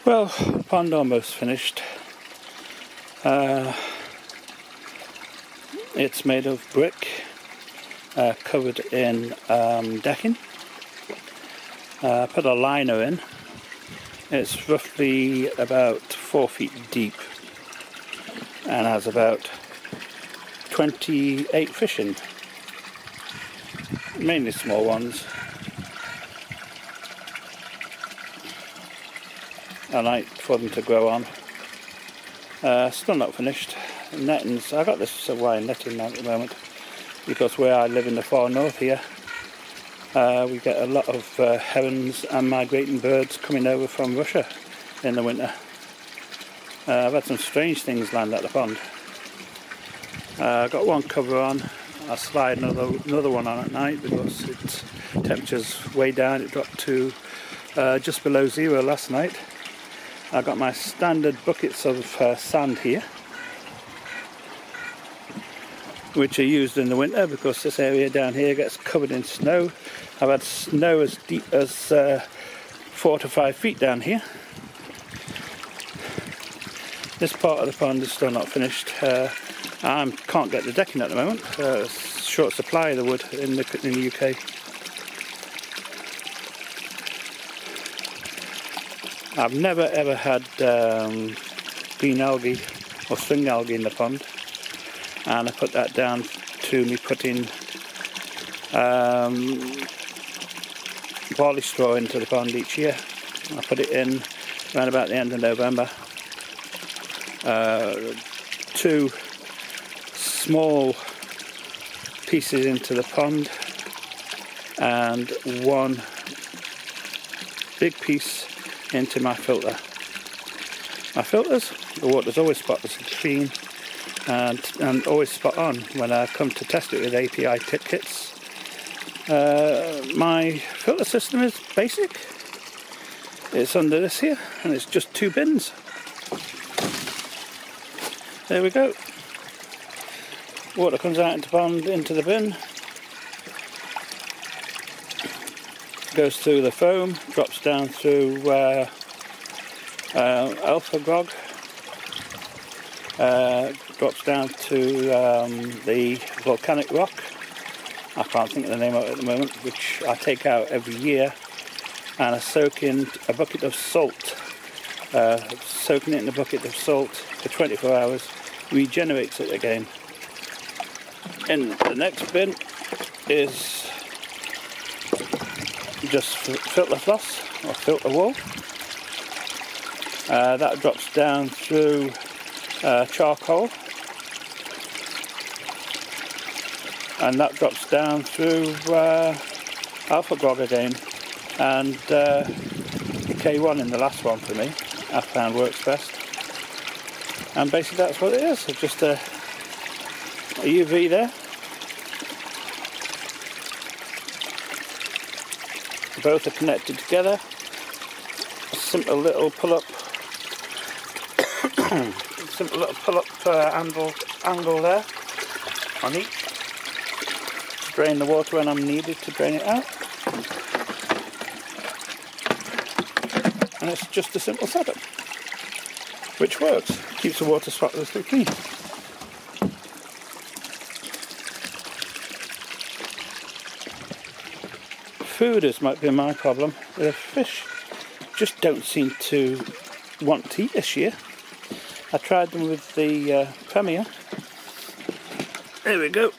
Well, pond almost finished. It's made of brick, covered in decking. Put a liner in. It's roughly about 4 feet deep and has about 28 fish in, mainly small ones. I like for them to grow on. Still not finished. Nettings, I got this wire netting now at the moment because where I live in the far north here, we get a lot of herons and migrating birds coming over from Russia in the winter. I've had some strange things land at the pond. I've got one cover on. I'll slide another one on at night because its temperature's way down. It dropped to just below 0 last night. I've got my standard buckets of sand here, which are used in the winter because this area down here gets covered in snow. I've had snow as deep as 4 to 5 feet down here. This part of the pond is still not finished. I can't get the decking at the moment. Short supply of the wood in the UK. I've never ever had green algae or string algae in the pond, and I put that down to me putting barley straw into the pond each year. I put it in around about the end of November. 2 small pieces into the pond and 1 big piece into my filter. My filters, the water's always spotless and clean and always spot on when I come to test it with API tip kits. My filter system is basic. It's under this here and it's just 2 bins. There we go. Water comes out into the pond, into the bin, goes through the foam, drops down through alpha grog, drops down to the volcanic rock. I can't think of the name of it at the moment, which I take out every year, and I soak in a bucket of salt. Soaking it in a bucket of salt for 24 hours regenerates it again. And the next bin is just filter floss or filter wool. That drops down through charcoal, and that drops down through alpha grog again, and K1 in the last one for me I found works best. And basically that's what it is. It's just a UV there. Both are connected together. A simple little pull-up, angle there on each. Drain the water when I'm needed to drain it out. And it's just a simple setup, which works. Keeps the water spotlessly clean. Fooders might be my problem. The fish just don't seem to want to eat this year. I tried them with the Premier. There we go.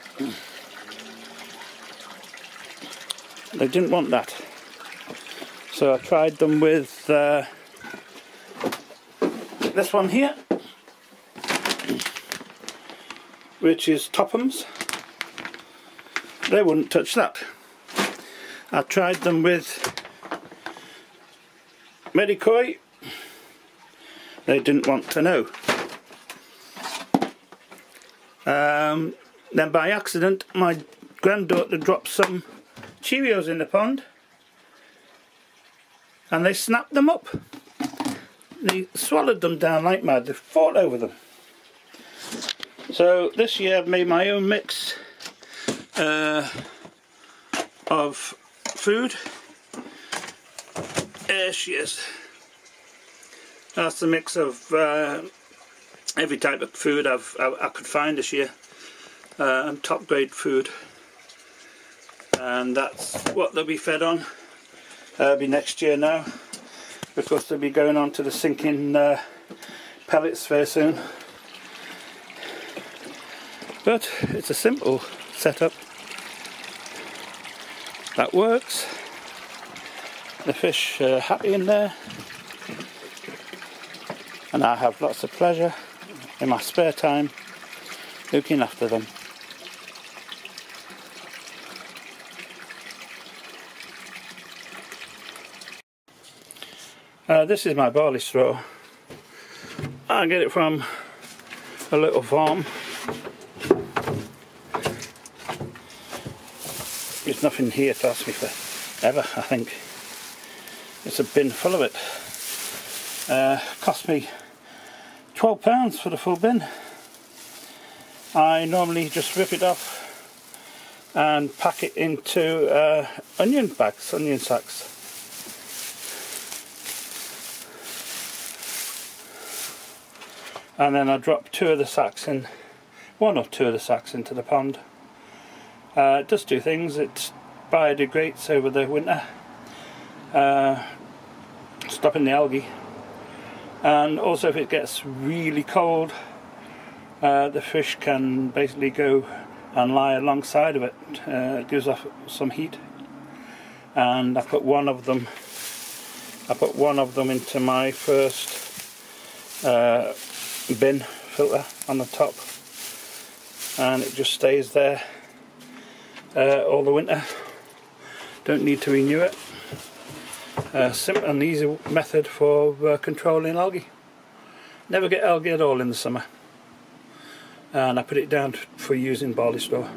They didn't want that. So I tried them with this one here, which is Tophams. They wouldn't touch that. I tried them with Medikoi. They didn't want to know. Then by accident my granddaughter dropped some Cheerios in the pond and they snapped them up. They swallowed them down like mad. They fought over them. So this year I've made my own mix of food. There she is. That's a mix of every type of food I could find this year, and top grade food, and that's what they'll be fed on. Be next year now, because they'll be going on to the sinking pellets very soon. But it's a simple setup that works. The fish are happy in there, and I have lots of pleasure in my spare time looking after them. This is my barley straw. I get it from a little farm. There's nothing here to ask me for ever, I think. It's a bin full of it. Cost me £12 for the full bin. I normally just rip it off and pack it into onion bags, onion sacks. And then I drop one or two of the sacks into the pond. It does two things. It biodegrades over the winter, stopping the algae, and also if it gets really cold, the fish can basically go and lie alongside of it. It gives off some heat, and I put one of them into my first bin filter on the top, and it just stays there all the winter. Don't need to renew it. Simple and easy method for controlling algae. Never get algae at all in the summer, and I put it down for using barley straw.